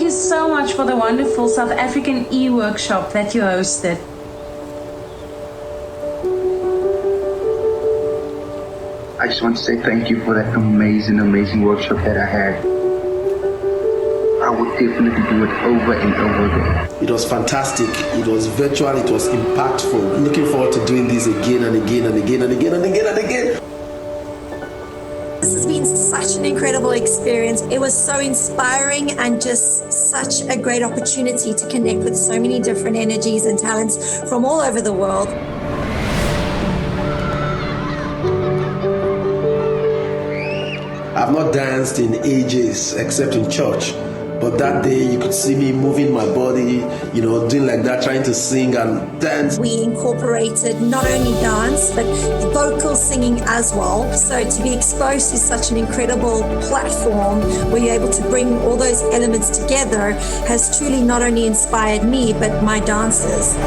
you so much for the wonderful South African e-workshop that you hosted. I just want to say thank you for that amazing workshop that I had. I would definitely do it over and over again. It was fantastic. It was virtual. It was impactful. Looking forward to doing this again and again and again and again and again and again. This has been such an incredible experience. It was so inspiring and just such a great opportunity to connect with so many different energies and talents from all over the world. I've not danced in ages except in church. But that day you could see me moving my body, doing like that, trying to sing and dance. We incorporated not only dance, but vocal singing as well. So to be exposed to such an incredible platform where you're able to bring all those elements together has truly not only inspired me, but my dancers.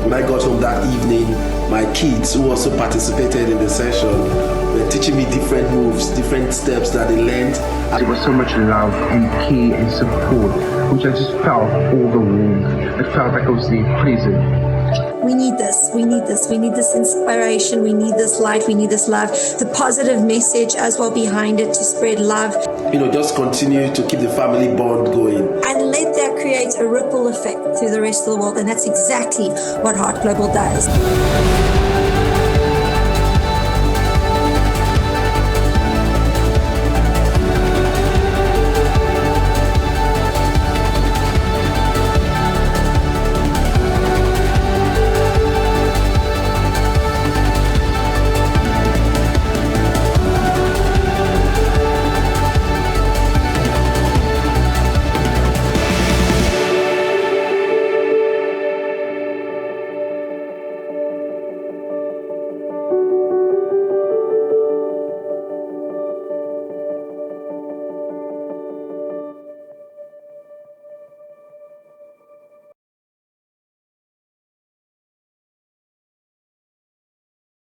When I got home that evening, my kids who also participated in the session were teaching me different moves, different steps that they learned. There was so much love and care and support, which I just felt all the warmth. It felt like I was there present. We need this. We need this. We need this inspiration. We need this light. We need this love. The positive message as well behind it to spread love. Just continue to keep the family bond going. And let that create a ripple effect through the rest of the world. And that's exactly what Heart Global does.